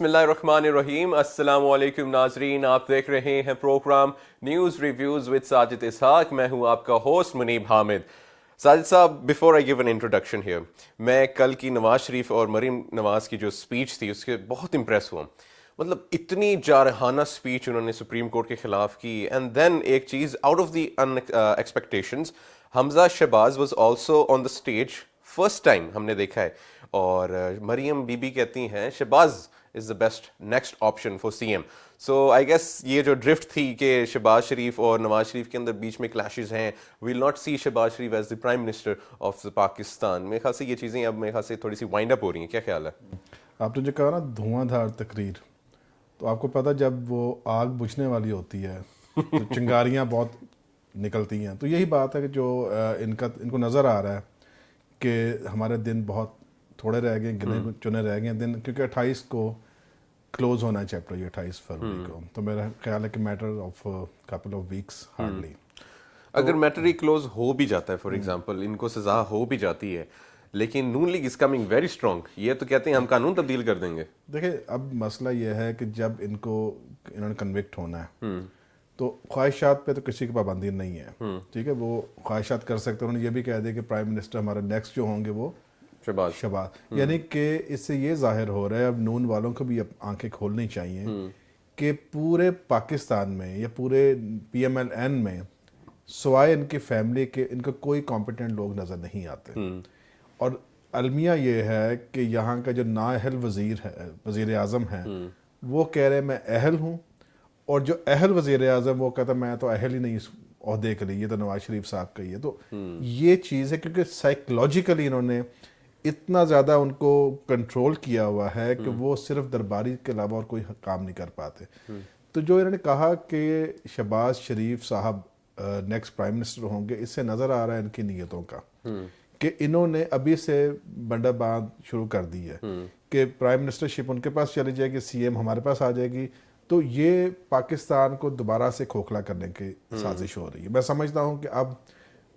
اللہ الرحمن الرحیم. السلام علیکم ناظرین, آپ دیکھ رہے ہیں program news reviews with Sajid Ishaq. میں ہوں آپ کا ہوسٹ منیب حامد. ساجد صاحب, before I give an introduction here, میں کل کی نواز شریف اور مریم نواز کی جو اسپیچ تھی اس کے بہت امپریس ہوا. مطلب اتنی جارحانہ اسپیچ انہوں نے سپریم کورٹ کے خلاف کی. اینڈ دین ایک چیز out of the in expectations, Hamza Shahbaz was also on the stage, first time ہم نے دیکھا ہے. اور مریم بی بی کہتی ہیں Shehbaz is the best next option for C M. So I guess یہ جو ڈرفٹ تھی کہ شہباز شریف اور نواز شریف کے اندر بیچ میں کلیشز ہیں, we'll not see Shahbaz Sharif as the prime minister of the Pakistan. میرے خیال سے یہ چیزیں اب میرے خیال سے تھوڑی سی وائنڈ اپ ہو رہی ہیں. کیا خیال ہے؟ آپ نے جو کہا نا دھواں دھار تقریر, تو آپ کو پتہ جب وہ آگ بجھنے والی ہوتی ہے تو چنگاریاں بہت نکلتی ہیں. تو یہی بات ہے کہ جو ان کو نظر آ رہا ہے کہ ہمارے دن بہت تھوڑے رہ گئے, گنے چنے رہ گئے دن, کیونکہ 28 کو کلوز ہونا ہے چیپٹر, یہ 28 فروری کو. تو میرا خیال ہے کہ matter of couple of weeks hardly. اگر میٹر ہی کلوز ہو بھی جاتا ہے, فار ایگزامپل ان کو سزا ہو بھی جاتی ہے, لیکن Noon league is coming very strong. یہ تو کہتے ہیں ہم قانون تبدیل کر دیں گے. دیکھیں اب مسئلہ یہ ہے کہ جب انہوں نے کنوکٹ ہونا ہے تو خواہشات پہ تو کسی کی پابندی نہیں ہے, ٹھیک ہے, وہ خواہشات کر سکتے ہیں. انہوں نے یہ بھی کہہ دیا کہ پرائم منسٹر ہمارے نیکسٹ جو ہوں گے وہ شہباز. یعنی کہ اس سے یہ ظاہر ہو رہا ہے, اب نون والوں کو بھی آنکھیں کھولنی چاہیے کہ پورے پاکستان میں یا پورے پی ایم ایل این میں سوائے ان کی فیملی کے ان کو کوئی کمپیٹنٹ لوگ نظر نہیں آتے. اور المیہ یہ ہے کہ یہاں کا جو نااہل وزیر ہے, وزیر اعظم ہے, وہ کہہ رہے میں اہل ہوں, اور جو اہل وزیر اعظم وہ کہتا میں تو اہل ہی نہیں اس عہدے کے لیے, یہ تو نواز شریف صاحب کا ہی ہے. تو یہ چیز ہے کیونکہ سائیکولوجیکلی انہوں نے اتنا زیادہ ان کو کنٹرول کیا ہوا ہے کہ وہ صرف درباری کے علاوہ اور کوئی کام نہیں کر پاتے. تو جو انہوں نے کہا کہ شہباز شریف صاحب نیکسٹ پرائم منسٹر ہوں گے, اس سے نظر آ رہا ہے ان کی نیتوں کا کہ انہوں نے ابھی سے بنڈا باندھ شروع کر دی ہے کہ پرائم منسٹر شپ ان کے پاس چلی جائے گی, سی ایم ہمارے پاس آ جائے گی. تو یہ پاکستان کو دوبارہ سے کھوکھلا کرنے کی سازش ہو رہی ہے. میں سمجھتا ہوں کہ اب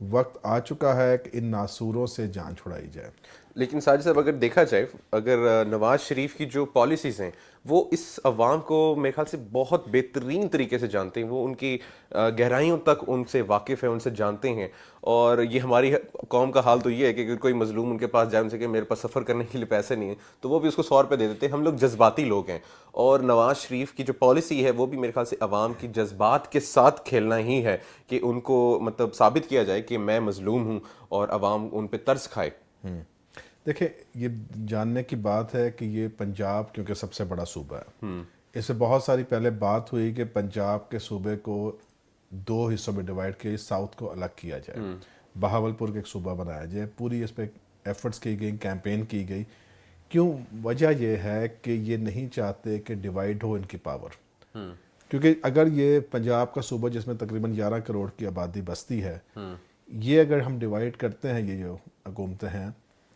وقت آ چکا ہے کہ ان ناسوروں سے جان چھڑائی جائے. لیکن ساجد صاحب اگر دیکھا جائے, اگر نواز شریف کی جو پالیسیز ہیں وہ اس عوام کو میرے خیال سے بہت بہترین طریقے سے جانتے ہیں, وہ ان کی گہرائیوں تک ان سے واقف ہیں, ان سے جانتے ہیں. اور یہ ہماری قوم کا حال تو یہ ہے کہ اگر کوئی مظلوم ان کے پاس جائے ان سے کہ میرے پاس سفر کرنے کے لیے پیسے نہیں ہیں, تو وہ بھی اس کو 100 روپے دے دیتے ہیں. ہم لوگ جذباتی لوگ ہیں, اور نواز شریف کی جو پالیسی ہے وہ بھی میرے خیال سے عوام کی جذبات کے ساتھ کھیلنا ہی ہے کہ ان کو مطلب ثابت کیا جائے کہ میں مظلوم ہوں اور عوام ان پہ ترس کھائے. دیکھیں یہ جاننے کی بات ہے کہ یہ پنجاب کیونکہ سب سے بڑا صوبہ ہے, اس سے بہت ساری پہلے بات ہوئی کہ پنجاب کے صوبے کو 2 حصوں میں ڈیوائڈ کیا, ساؤتھ کو الگ کیا جائے, بہاولپور کا ایک صوبہ بنایا جائے. پوری اس پہ ایفرٹس کی گئی, کیمپین کی گئی. کیوں؟ وجہ یہ ہے کہ یہ نہیں چاہتے کہ ڈیوائڈ ہو ان کی پاور, کیونکہ اگر یہ پنجاب کا صوبہ جس میں تقریباً 11 کروڑ کی آبادی بستی ہے, یہ اگر ہم ڈیوائڈ کرتے ہیں یہ جو حکومتیں ہیں,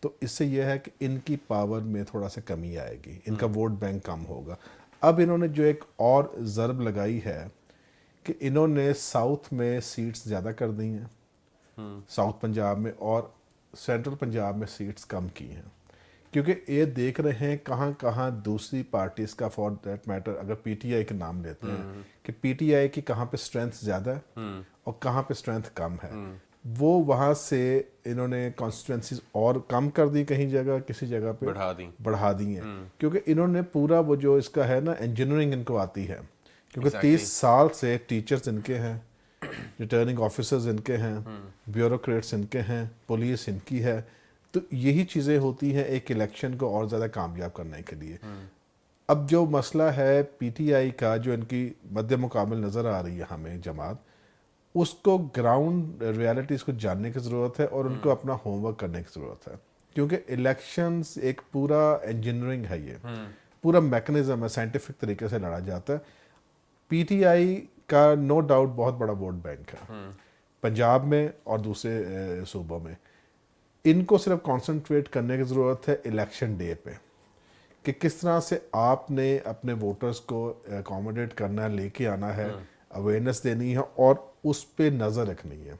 تو اس سے یہ ہے کہ ان کی پاور میں تھوڑا سا کمی آئے گی, ان کا ووٹ بینک کم ہوگا. اب انہوں نے جو ایک اور ضرب لگائی ہے کہ انہوں نے ساؤتھ میں سیٹس زیادہ کر دی ہیں, ساؤتھ پنجاب میں, اور سینٹرل پنجاب میں سیٹس کم کی ہیں, کیونکہ یہ دیکھ رہے ہیں کہاں کہاں دوسری پارٹیز کا, فار دیٹ میٹر اگر پی ٹی آئی کا نام لیتے ہیں کہ پی ٹی آئی کی کہاں پہ اسٹرینتھ زیادہ ہے اور کہاں پہ اسٹرینتھ کم ہے, وہ وہاں سے انہوں نے کانسٹیٹوینسیز اور کم کر دی, کہیں جگہ کسی جگہ پہ بڑھا دی ہیں. کیونکہ انہوں نے پورا وہ جو اس کا ہے نا انجینئرنگ ان کو آتی ہے, کیونکہ 30 سال سے ٹیچرز ان کے ہیں, ریٹرننگ آفیسرز ان کے ہیں, بیوروکریٹس ان کے ہیں, پولیس ان کی ہے. تو یہی چیزیں ہوتی ہیں ایک الیکشن کو اور زیادہ کامیاب کرنے کے لیے. اب جو مسئلہ ہے پی ٹی آئی کا, جو ان کی مد مقابل نظر آ رہی ہے ہمیں جماعت, اس کو گراؤنڈ ریالٹیز کو جاننے کی ضرورت ہے اور ان کو اپنا ہوم ورک کرنے کی ضرورت ہے, کیونکہ الیکشنز ایک پورا انجینئرنگ ہے, یہ پورا میکنزم ہے, سائنٹیفک طریقے سے لڑا جاتا ہے. پی ٹی آئی کا نو ڈاؤٹ بہت بڑا ووٹ بینک ہے پنجاب میں اور دوسرے صوبوں میں. ان کو صرف کانسنٹریٹ کرنے کی ضرورت ہے الیکشن ڈے پہ, کہ کس طرح سے آپ نے اپنے ووٹرز کو اکوموڈیٹ کرنا ہے, لے کے آنا ہے, اویئرنیس دینی ہے اور اس پہ نظر رکھنی ہے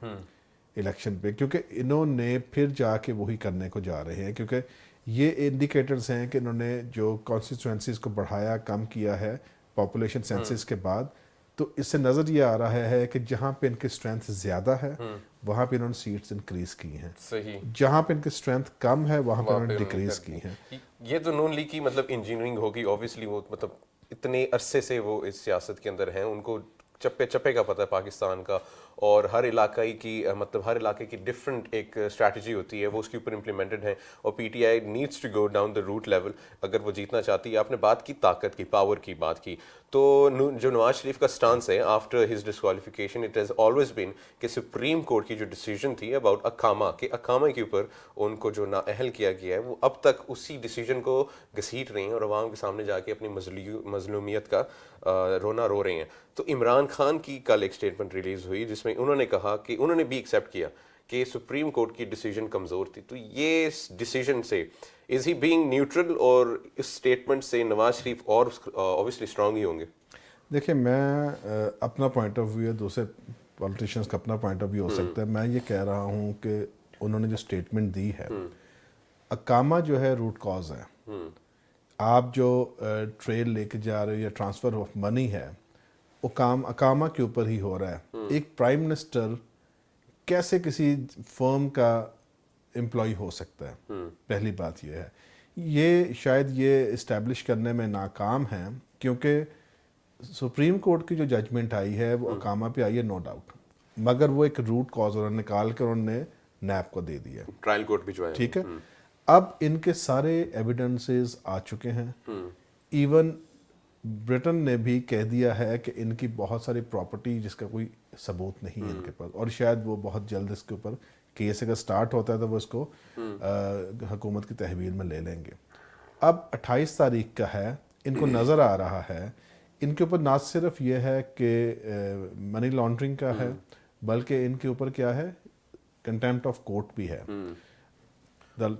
الیکشن پہ, کیونکہ انہوں نے پھر جا کے وہی کرنے کو جا رہے ہیں. کیونکہ یہ انڈیکیٹرز ہیں کہ انہوں نے جو کانسٹیٹوئنسیز کو بڑھایا کم کیا ہے پاپولیشن سینسس کے بعد، تو اس سے نظر یہ آ رہا ہے کہ جہاں پہ ان کی اسٹرینتھ زیادہ ہے وہاں پہ انہوں نے سیٹس انکریز کی ہیں، صحیح، جہاں پہ ان کی اسٹرینتھ کم ہے وہاں پہ انہوں نے ڈیکریز کی ہیں. یہ تو نون لیگ کی مطلب انجینئرنگ ہوگی آبویسلی، وہ مطلب اتنے عرصے سے وہ اس سیاست کے اندر ہیں، ان کو چپے چپے کا پتہ ہے پاکستان کا، اور ہر علاقائی کی مطلب ہر علاقے کی ڈفرینٹ ایک اسٹریٹجی ہوتی ہے، وہ اس کے اوپر امپلیمنٹڈ ہے، اور P T I needs to go down the root level اگر وہ جیتنا چاہتی ہے. آپ نے بات کی طاقت کی، پاور کی بات کی، تو جو نواز شریف کا سٹانس ہے after his disqualification, it has always been کہ سپریم کورٹ کی جو ڈیسیجن تھی اباؤٹ اکھاما، کہ اکھاما کے اوپر ان کو جو نااہل کیا گیا ہے، وہ اب تک اسی ڈیسیجن کو گھسیٹ رہی ہیں اور عوام کے سامنے جا کے اپنی مظلومیت کا رونا رو رہے ہیں. تو عمران خان کی کل ایک اسٹیٹمنٹ ریلیز ہوئی جس میں انہوں نے کہا کہ انہوں نے بھی ایکسیپٹ کیا کہ سپریم کورٹ کی ڈیسیجن کمزور تھی. تو یہ ڈیسیجن سے از ہی بینگ نیوٹرل، اور اس اسٹیٹمنٹ سے نواز شریف اور اوبیسلی اسٹرانگ ہی ہوں گے؟ دیکھیں میں اپنا پوائنٹ آف ویو ہے، دوسرے پولیٹیشینس کا اپنا پوائنٹ آف ویو ہو سکتا ہے. میں یہ کہہ رہا ہوں کہ انہوں نے جو اسٹیٹمنٹ دی ہے، اقامہ جو ہے روٹ کاز ہے. آپ جو ٹریڈ لے کے جا رہے ہو یا ٹرانسفر آف منی ہے، وہ کام اقامہ کے اوپر ہی ہو رہا ہے. ایک پرائم منسٹر کیسے کسی فرم کا امپلائی ہو سکتا ہے؟ پہلی بات یہ ہے، یہ شاید یہ اسٹیبلش کرنے میں ناکام ہیں، کیونکہ سپریم کورٹ کی جو ججمنٹ آئی ہے وہ اقامہ پہ آئی ہے نو ڈاؤٹ، مگر وہ ایک روٹ کاز انہوں نے نکال کر انہوں نے نیب کو دے دیا، ٹرائل کورٹ بھجوایا. ٹھیک ہے. اب ان کے سارے ایویڈنسز آ چکے ہیں. ایون برٹن نے بھی کہہ دیا ہے کہ ان کی بہت ساری پراپرٹی جس کا کوئی ثبوت نہیں ہے ان کے پاس، اور شاید وہ بہت جلد اس کے اوپر کیس اگر سٹارٹ ہوتا ہے تو وہ اس کو حکومت کی تحویل میں لے لیں گے. اب 28 تاریخ کا ہے، ان کو نظر آ رہا ہے ان کے اوپر نہ صرف یہ ہے کہ منی لانڈرنگ کا ہے، بلکہ ان کے اوپر کیا ہے، کنٹیمپٹ آف کورٹ بھی ہے.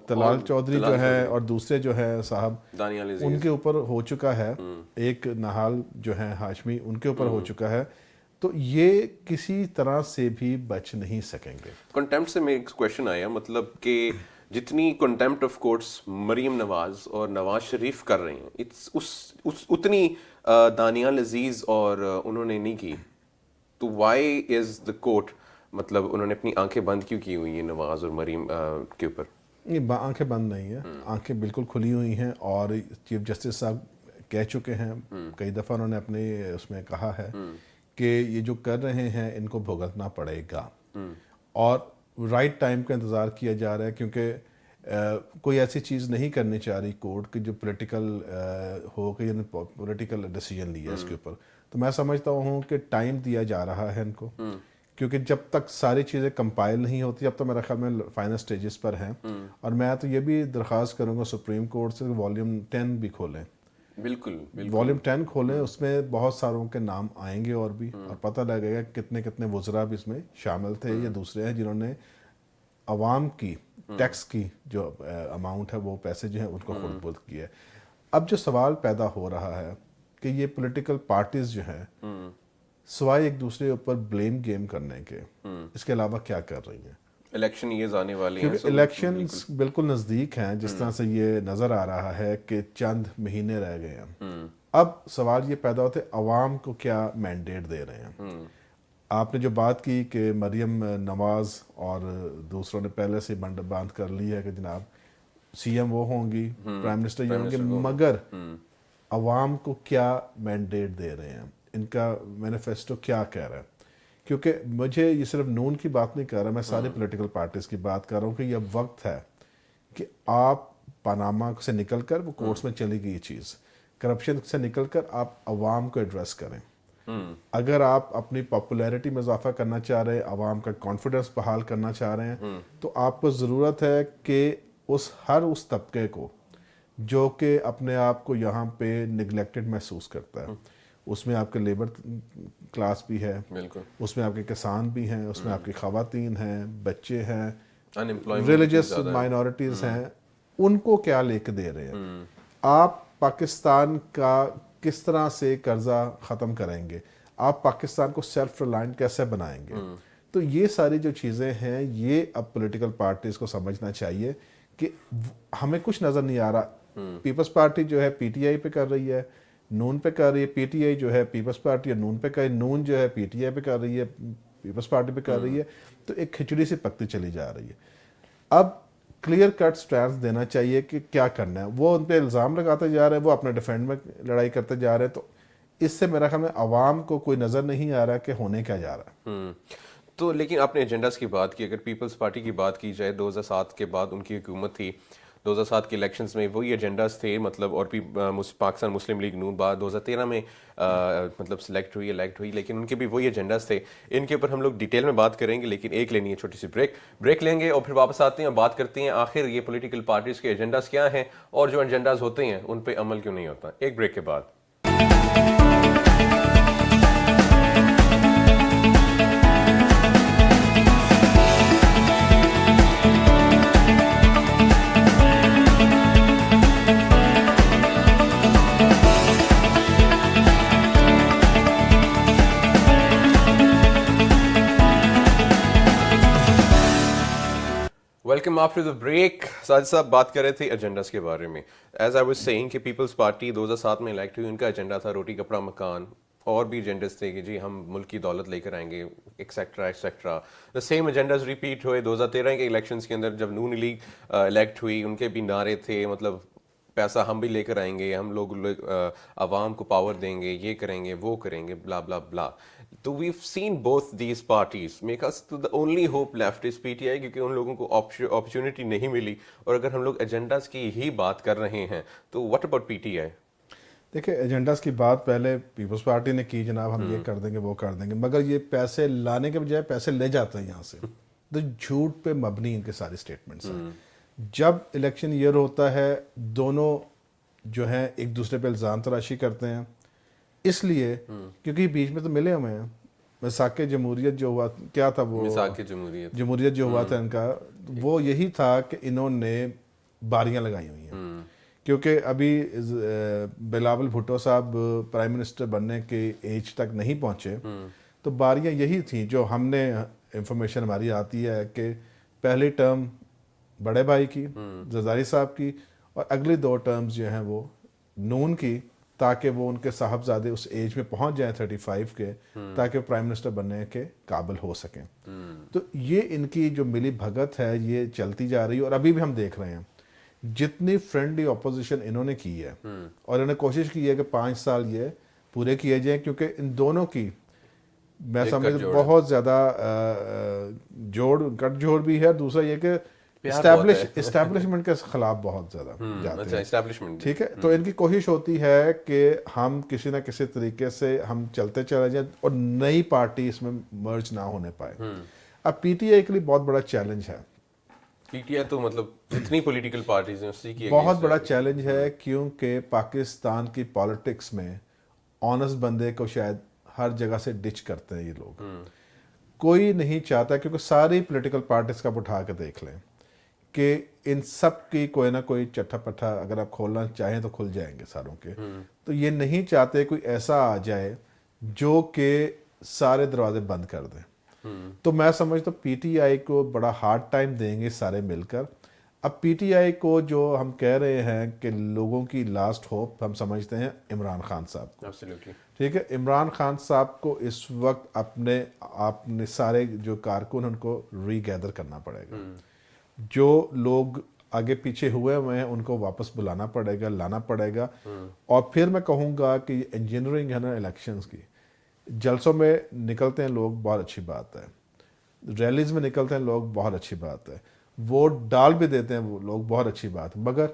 طلال چودھری جو ہے اور دوسرے جو ہے صاحب، ان کے اوپر ہو چکا ہے، ایک نہال جو ہے ہاشمی، ان کے اوپر ہو چکا ہے. تو یہ کسی طرح سے بھی بچ نہیں سکیں گے. کنٹیمپٹ سے میں ایک کویشچن آیا، مطلب کہ جتنی contempt of courts Maryam Nawaz اور نواز شریف کر رہے ہیں، اتنی دانیال عزیز اور انہوں نے نہیں کی. تو وائی از دا کورٹ، مطلب انہوں نے اپنی آنکھیں بند کیوں کی ہوئی ہیں نواز اور مریم کے اوپر؟ یہ آنکھیں بند نہیں ہیں، آنکھیں بالکل کھلی ہوئی ہیں، اور چیف جسٹس صاحب کہہ چکے ہیں کئی دفعہ، انہوں نے اپنے اس میں کہا ہے کہ یہ جو کر رہے ہیں ان کو بھگتنا پڑے گا، اور رائٹ ٹائم کا انتظار کیا جا رہا ہے، کیونکہ کوئی ایسی چیز نہیں کرنی چاہ رہی کورٹ کہ جو پولیٹیکل ہو کہ یعنی پولیٹیکل ڈیسیجن لیا اس کے اوپر. تو میں سمجھتا ہوں کہ ٹائم دیا جا رہا ہے ان کو، کیونکہ جب تک ساری چیزیں کمپائل نہیں ہوتی، اب تو میرا خیال میں فائنل سٹیجز پر ہیں. اور میں تو یہ بھی درخواست کروں گا سپریم کورٹ سے والیوم 10 بھی کھولیں. بالکل والیوم 10 کھولیں، اس میں بہت ساروں کے نام آئیں گے اور بھی، اور پتہ لگے گا کتنے کتنے وزراء بھی اس میں شامل تھے یا دوسرے ہیں جنہوں نے عوام کی ٹیکس کی جو اماؤنٹ ہے، وہ پیسے جو ہیں ان کو خود بلد کیا ہے. اب جو سوال پیدا ہو رہا ہے کہ یہ پولیٹیکل پارٹیز جو ہیں سوائے ایک دوسرے اوپر بلیم گیم کرنے کے اس کے علاوہ کیا کر رہی ہیں؟ الیکشن ایئرز آنے والے ہیں، کیونکہ الیکشنز بالکل نزدیک ہیں، جس طرح سے یہ نظر آ رہا ہے کہ چند مہینے رہ گئے ہیں. اب سوال یہ پیدا ہوتا ہے عوام کو کیا مینڈیٹ دے رہے ہیں. آپ نے جو بات کی کہ مریم نواز اور دوسروں نے پہلے سے بند کر لی ہے کہ جناب سی ایم وہ ہوں گی، پرائم منسٹر یہ ہوں گے، مگر عوام کو کیا مینڈیٹ دے رہے ہیں، ان کا مینیفیسٹو کیا کہہ رہا ہے. کیونکہ مجھے یہ صرف نون کی بات نہیں کر رہا، میں سارے پولیٹیکل پارٹیز کی بات کر رہا ہوں کہ یہ وقت ہے کہ آپ پاناما سے نکل کر، وہ کورٹس میں چلی گئی چیز، کرپشن سے نکل کر آپ عوام کو ایڈریس کریں. اگر آپ اپنی پاپولیرٹی میں اضافہ کرنا چاہ رہے ہیں، عوام کا کانفیڈنس بحال کرنا چاہ رہے ہیں، تو آپ کو ضرورت ہے کہ ہر اس طبقے کو جو کہ اپنے آپ کو یہاں پہ نگلیکٹڈ محسوس کرتا ہے، اس میں آپ کے لیبر کلاس بھی ہے، اس میں آپ کے کسان بھی ہیں، اس میں آپ کی خواتین ہیں، بچے ہیں، ریلیجس مائنورٹیز ہیں، ان کو کیا لے کے دے رہے ہیں. آپ پاکستان کا کس طرح سے قرضہ ختم کریں گے، آپ پاکستان کو سیلف ریلائنٹ کیسے بنائیں گے. تو یہ ساری جو چیزیں ہیں، یہ اب پولیٹیکل پارٹیز کو سمجھنا چاہیے کہ ہمیں کچھ نظر نہیں آ رہا. پیپلز پارٹی جو ہے پی ٹی آئی پہ کر رہی ہے, نون پہ کر رہی ہے, پی ٹی آئی جو ہے پیپلز پارٹی اور نون پہ کر رہی ہے, نون جو ہے پی ٹی آئی پہ کر رہی ہے, پیپلز پارٹی پہ کر رہی ہے. تو ایک کھچڑی سی پکتی چلی جا رہی ہے. اب کلیئر کٹ سٹینس دینا چاہیے کہ کیا کرنا ہے. وہ ان پہ الزام لگاتے جا رہے ہیں, وہ اپنے ڈیفینڈ میں لڑائی کرتے جا رہے ہیں. تو اس سے میرا خیال میں عوام کو کوئی نظر نہیں آ رہا کہ ہونے کیا جا رہا ہے. تو لیکن آپ نے ایجنڈاز کی بات کی, اگر پیپلز پارٹی کی بات کی جائے 2007 کے بعد ان کی حکومت تھی, 2007 کے الیکشنز میں وہی ایجنڈاز تھے مطلب, اور بھی پاکستان مسلم لیگ نون بعد 2013 میں مطلب الیکٹ ہوئی, لیکن ان کے بھی وہی ایجنڈاز تھے. ان کے اوپر ہم لوگ ڈیٹیل میں بات کریں گے, لیکن ایک لینی ہے چھوٹی سی بریک لیں گے اور پھر واپس آتے ہیں اور بات کرتے ہیں آخر یہ پولیٹیکل پارٹیز کے ایجنڈاز کیا ہیں اور جو ایجنڈاز ہوتے ہیں ان پہ عمل کیوں نہیں ہوتا. ایک بریک کے بعد. Welcome after the break. Sajid صاحب بات کر رہے تھے ایجنڈاز کے بارے میں. ایز آئی واز سیئنگ کہ پیپلز پارٹی 2007 میں الیکٹ ہوئی, ان کا ایجنڈا تھا روٹی کپڑا مکان, اور بھی ایجنڈاز تھے کہ جی ہم ملک کی دولت لے کر آئیں گے etcetera etcetera. The same agendas repeat ہوئے 2013 کے الیکشنز کے اندر, جب نون لیگ الیکٹ ہوئی ان کے بھی نعرے تھے مطلب پیسہ ہم بھی لے کر آئیں گے, ہم لوگ عوام کو پاور دیں گے, یہ کریں گے وہ کریں گے, بلا بلا بلا. تو we've seen both these parties. Make us the only hope left is P T I, کیونکہ ان لوگوں کو اپرچونٹی نہیں ملی. اور اگر ہم لوگ ایجنڈاز کی ہی بات کر رہے ہیں تو واٹ اباؤٹ پی ٹی آئی؟ دیکھیں ایجنڈاز کی بات پہلے پیپلز پارٹی نے کی, جناب ہم یہ کر دیں گے وہ کر دیں گے, مگر یہ پیسے لانے کے بجائے پیسے لے جاتے ہیں یہاں سے. تو جھوٹ پہ مبنی ان کے ساری اسٹیٹمنٹس ہیں. جب الیکشن ایئر ہوتا ہے دونوں جو ہیں ایک دوسرے پہ الزام تراشی کرتے ہیں, اس لیے کیونکہ بیچ میں تو ملے ہوئے ہیں. مساق جمہوریت جو ہوا کیا تھا, وہ جمہوریت جو ہوا تھا ان کا, وہ یہی تھا کہ انہوں نے باریاں لگائی ہوئی ہیں. کیونکہ ابھی بلاول بھٹو صاحب پرائم منسٹر بننے کے ایج تک نہیں پہنچے, تو باریاں یہی تھیں جو ہم نے انفارمیشن ہماری آتی ہے کہ پہلی ٹرم بڑے بھائی کی زرداری صاحب کی, اور اگلی 2 ٹرمز جو ہیں وہ نون کی, تاکہ وہ ان کے صاحبزادے اس ایج میں پہنچ جائیں 35 کے, تاکہ وہ پرائم منسٹر بننے کے قابل ہو سکیں. تو یہ ان کی جو ملی بھگت ہے یہ چلتی جا رہی ہے, اور ابھی بھی ہم دیکھ رہے ہیں جتنی فرینڈلی اپوزیشن انہوں نے کی ہے, اور انہوں نے کوشش کی ہے کہ 5 سال یہ پورے کیے جائیں, کیونکہ ان دونوں کی میں سمجھ بہت زیادہ گٹھ جوڑ بھی ہے. دوسرا یہ کہ اسٹیبلشمنٹ کے خلاف بہت زیادہ جاتے ہیں. ٹھیک ہے, تو ان کی کوشش ہوتی ہے کہ ہم کسی نہ کسی طریقے سے ہم چلتے چلے جائیں اور نئی پارٹی اس میں مرج نہ ہونے پائے. اب پی ٹی آئی کے لیے بہت بڑا چیلنج ہے. پی ٹی آئی تو مطلب جتنی پولیٹیکل پارٹیز ہیں اسی کی بہت بڑا چیلنج ہے, کیونکہ پاکستان کی پالیٹکس میں آنیسٹ بندے کو شاید ہر جگہ سے ڈچ کرتے ہیں یہ لوگ. کوئی نہیں چاہتا, کیونکہ ساری پولیٹیکل پارٹیز کا اٹھا کے دیکھ لیں کہ ان سب کی کوئی نہ کوئی چٹھا پٹھا اگر آپ کھولنا چاہیں تو کھل جائیں گے ساروں کے. تو یہ نہیں چاہتے کوئی ایسا آ جائے جو کہ سارے دروازے بند کر دیں. تو میں سمجھتا ہوں پی ٹی آئی کو بڑا ہارڈ ٹائم دیں گے سارے مل کر. اب پی ٹی آئی کو جو ہم کہہ رہے ہیں کہ لوگوں کی لاسٹ ہوپ ہم سمجھتے ہیں عمران خان صاحب کو. ٹھیک ہے, عمران خان صاحب کو اس وقت اپنے سارے جو کارکن ان کو ری گیدر کرنا پڑے گا. جو لوگ آگے پیچھے ہوئے ہیں ان کو واپس بلانا پڑے گا, لانا پڑے گا. اور پھر میں کہوں گا کہ انجینئرنگ ہے نا الیکشنز کی, جلسوں میں نکلتے ہیں لوگ بہت اچھی بات ہے, ریلیز میں نکلتے ہیں لوگ بہت اچھی بات ہے, ووٹ ڈال بھی دیتے ہیں وہ لوگ بہت اچھی بات ہے, مگر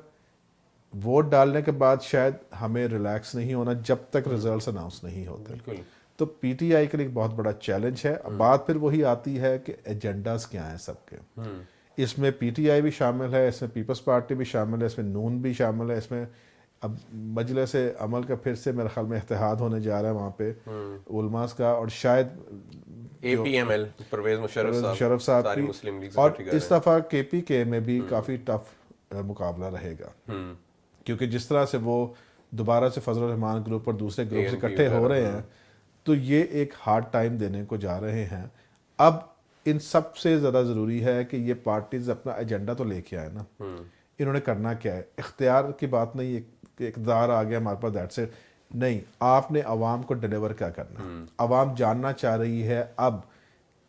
ووٹ ڈالنے کے بعد شاید ہمیں ریلیکس نہیں ہونا جب تک ریزلٹس اناؤنس نہیں ہوتے. تو پی ٹی آئی کے لیے بہت بڑا چیلنج ہے. بات پھر وہی آتی ہے کہ ایجنڈاز کیا ہیں سب کے. اس میں پی ٹی آئی بھی شامل ہے, اس میں پیپلز پارٹی بھی شامل ہے, اس میں نون بھی شامل ہے, اس میں اب مجلس عمل کا پھر سے میرے خیال میں اتحاد ہونے جا رہا ہے وہاں پہ علماء کا, اور شاید A P M L Pervez Musharraf صاحب کی, اور اس دفعہ کے پی کے میں بھی کافی ٹف مقابلہ رہے گا, کیونکہ جس طرح سے وہ دوبارہ سے فضل الرحمان گروپ اور دوسرے گروپ سے اکٹھے ہو رہے ہیں, تو یہ ایک ہارڈ ٹائم دینے کو جا رہے ہیں. اب ان سب سے زیادہ ضروری ہے کہ یہ پارٹیز اپنا ایجنڈا تو لے کے آئے نا. انہوں نے کرنا کیا ہے؟ اختیار کی بات نہیں ہے کہ اقتدار آ گیا ہمارے پاس دیٹ سے نہیں. آپ نے عوام کو ڈیلیور کیا کرنا ہے. عوام جاننا چاہ رہی ہے اب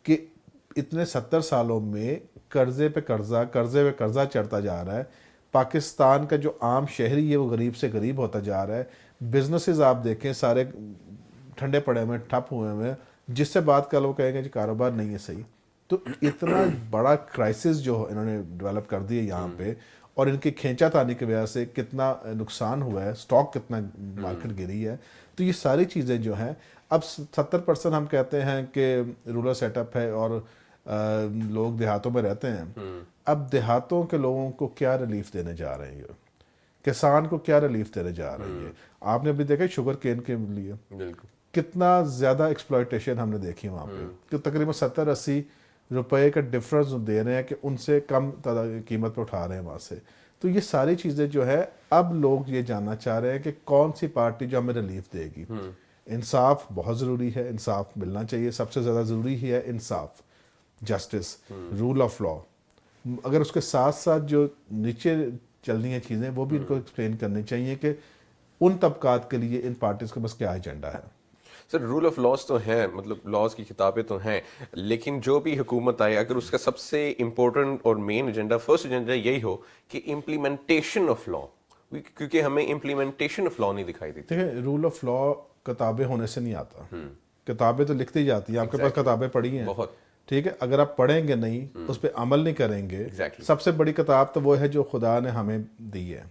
کہ اتنے 70 سالوں میں قرضے پہ قرضہ چڑھتا جا رہا ہے. پاکستان کا جو عام شہری ہے وہ غریب سے غریب ہوتا جا رہا ہے. بزنسز آپ دیکھیں سارے ٹھنڈے پڑے ہوئے ٹھپ ہوئے ہوئے، جس سے بات کر وہ کہیں گے جی کاروبار نہیں ہے صحیح. تو اتنا بڑا کرائسس جو انہوں نے ڈیولپ کر دی ہے یہاں پہ، اور ان کی کھینچا تانی کی وجہ سے کتنا نقصان ہوا ہے، سٹاک کتنا مارکیٹ گری ہے. تو یہ ساری چیزیں جو ہیں اب 70% ہم کہتے ہیں کہ رورل سیٹ اپ ہے اور لوگ دیہاتوں میں رہتے ہیں. اب دیہاتوں کے لوگوں کو کیا ریلیف دینے جا رہے ہیں، کسان کو کیا ریلیف دینے جا رہی ہے. آپ نے ابھی دیکھا شوگر کین کے لیے بالکل کتنا زیادہ ایکسپلائٹیشن ہم نے دیکھی وہاں پہ، کہ تقریباً 70-80 روپے کا ڈفرنس دے رہے ہیں کہ ان سے کم قیمت پہ اٹھا رہے ہیں وہاں سے. تو یہ ساری چیزیں جو ہے اب لوگ یہ جاننا چاہ رہے ہیں کہ کون سی پارٹی جو ہمیں ریلیف دے گی. انصاف بہت ضروری ہے، انصاف ملنا چاہیے. سب سے زیادہ ضروری ہی ہے انصاف، جسٹس، رول آف لا. اگر اس کے ساتھ ساتھ جو نیچے چلنی ہیں چیزیں وہ بھی ان کو ایکسپلین کرنی چاہیے کہ ان طبقات کے لیے ان پارٹیز کے بس کیا ایجنڈا ہے. سر رول آف لاز تو ہیں، مطلب لاز کی کتابیں تو ہیں، لیکن جو بھی حکومت آئے اگر اس کا سب سے امپورٹنٹ اور مین ایجنڈا، فرسٹ ایجنڈا یہی ہو کہ امپلیمنٹیشن آف لا، کیونکہ ہمیں امپلیمنٹیشن آف لا نہیں دکھائی دیتی. دیکھیں رول آف لا کتابیں ہونے سے نہیں آتا. کتابیں تو لکھتی جاتی ہیں، آپ کے پاس کتابیں پڑھی ہیں بہت، ٹھیک ہے، اگر آپ پڑھیں گے نہیں اس پہ عمل نہیں کریں گے. سب سے بڑی کتاب تو وہ ہے جو خدا نے ہمیں دی ہے،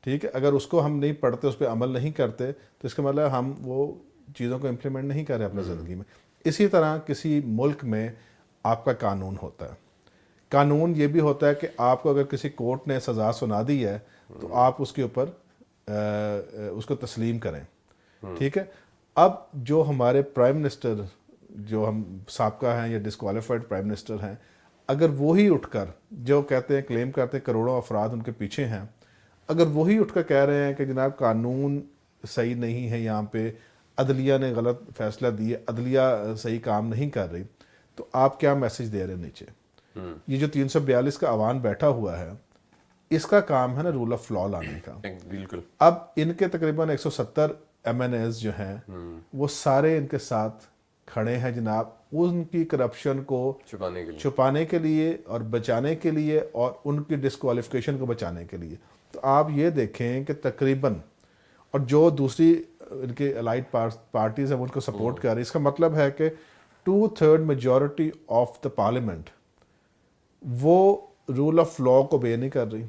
ٹھیک ہے. اگر اس کو ہم نہیں پڑھتے، اس پہ عمل نہیں کرتے، تو اس کا مطلب ہم وہ چیزوں کو امپلیمنٹ نہیں کر رہے اپنے زندگی میں. اسی طرح کسی ملک میں آپ کا قانون ہوتا ہے. قانون یہ بھی ہوتا ہے کہ آپ کو اگر کسی کورٹ نے سزا سنا دی ہے تو آپ اس کے اوپر اس کو تسلیم کریں، ٹھیک ہے. اب جو ہمارے پرائم منسٹر جو ہم سابقہ ہیں یا ڈسکوالیفائڈ پرائم منسٹر ہیں، اگر وہی اٹھ کر جو کہتے ہیں، کلیم کرتے ہیں کروڑوں افراد ان کے پیچھے ہیں، اگر وہی اٹھ کر کہہ رہے ہیں کہ جناب قانون صحیح نہیں ہے، یہاں پہ عدلیہ نے غلط فیصلہ دیے، عدلیہ صحیح کام نہیں کر رہی، تو آپ کیا میسج دے رہے ہیں نیچے؟ یہ جو 342 کا عوان بیٹھا ہوا ہے، اس کا کام ہے نا رول آف لا لانے کا. بالکل. اب ان کے تقریباً 170 MNAs جو ہیں وہ سارے ان کے ساتھ کھڑے ہیں جناب ان کی کرپشن کو چھپانے کے لیے اور بچانے کے لیے، اور ان کی ڈسکوالیفیکیشن کو بچانے کے لیے. تو آپ یہ دیکھیں کہ تقریباً، اور جو دوسری ان کے الائڈ پارٹیز ہیں وہ ان کو سپورٹ کر رہی، اس کا مطلب ہے کہ 2/3 میجورٹی آف دا پارلیمنٹ وہ رول آف لا کو بے نہیں کر رہی.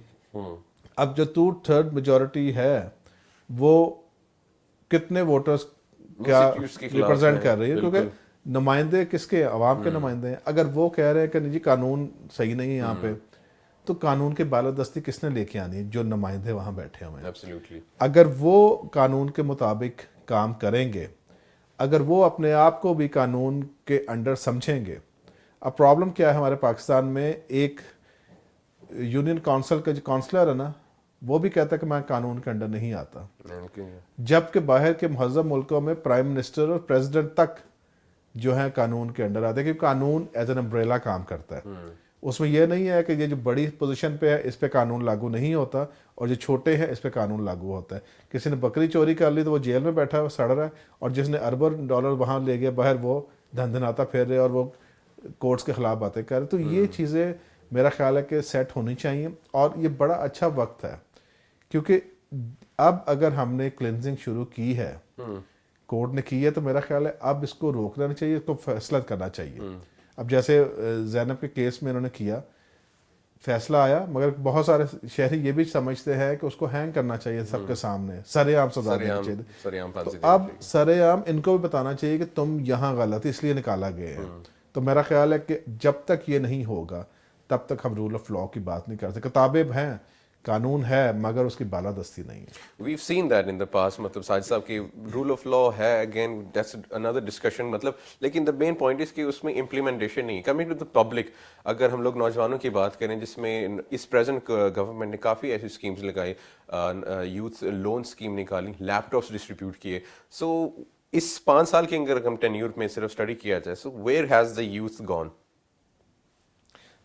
اب جو 2/3 میجورٹی ہے وہ کتنے ووٹرز کیا ریپرزینٹ کر رہی ہے؟ کیونکہ نمائندے کس کے؟ عوام کے نمائندے ہیں. اگر وہ کہہ رہے ہیں کہ جی قانون صحیح نہیں ہے یہاں پہ، تو قانون کی بالادستی کس نے لے کے آنی ہے؟ جو نمائندے وہاں بیٹھے ہوئے ہیں. اگر وہ قانون کے مطابق کام کریں گے، اگر وہ اپنے آپ کو بھی قانون کے انڈر سمجھیں گے. اب پرابلم کیا ہے ہمارے پاکستان میں، ایک یونین کونسل کا جو کونسلر ہے نا، وہ بھی کہتا ہے کہ میں قانون کے انڈر نہیں آتا، جبکہ باہر کے مہذب ملکوں میں پرائم منسٹر اور پریزیڈنٹ تک جو ہے قانون کے انڈر آتے ہیں، کیونکہ قانون ایز این امبریلا کام کرتا ہے. اس میں یہ نہیں ہے کہ یہ جو بڑی پوزیشن پہ ہے اس پہ قانون لاگو نہیں ہوتا، اور جو چھوٹے ہیں اس پہ قانون لاگو ہوتا ہے. کسی نے بکری چوری کر لی تو وہ جیل میں بیٹھا ہے، سڑ رہا ہے، اور جس نے اربوں ڈالر وہاں لے گیا باہر، وہ دھندناتا پھر رہے اور وہ کورٹس کے خلاف باتیں کر رہے. تو یہ چیزیں میرا خیال ہے کہ سیٹ ہونی چاہیے، اور یہ بڑا اچھا وقت ہے، کیونکہ اب اگر ہم نے کلینزنگ شروع کی ہے، کورٹ نے کی ہے، تو میرا خیال ہے اب اس کو روکنا نہیں چاہیے، اس کو فیصلہ کرنا چاہیے. اب جیسے زینب کے کیس میں انہوں نے کیا، فیصلہ آیا، مگر بہت سارے شہری یہ بھی سمجھتے ہیں کہ اس کو ہینگ کرنا چاہیے سب کے سامنے، سرے عام سزا دینی چاہیے. تو اب سرے عام ان کو بھی بتانا چاہیے کہ تم یہاں غلط اس لیے نکالا گئے ہیں. تو میرا خیال ہے کہ جب تک یہ نہیں ہوگا تب تک ہم رول آف لا کی بات نہیں کر سکتے. کتابیں ہیں، قانون ہے، مگر اس کی بالادستی نہیں ہے. we've seen that in the past. مطلب ساجد صاحب کی رول آف لا ہے، اگین that's another discussion. مطلب لیکن the main point is کہ اس میں implementation نہیں. coming to the public، اگر ہم لوگ نوجوانوں کی بات کریں، جس میں اس پریزنٹ گورنمنٹ نے کافی ایسی اسکیمز لگائی، یوتھ لون اسکیم نکالی، لیپ ٹاپس ڈسٹریبیوٹ کیے. سو اس 5 سال کے اگر ہم ٹینیور میں صرف اسٹڈی کیا جائے، so where has the youth gone?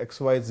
XYZ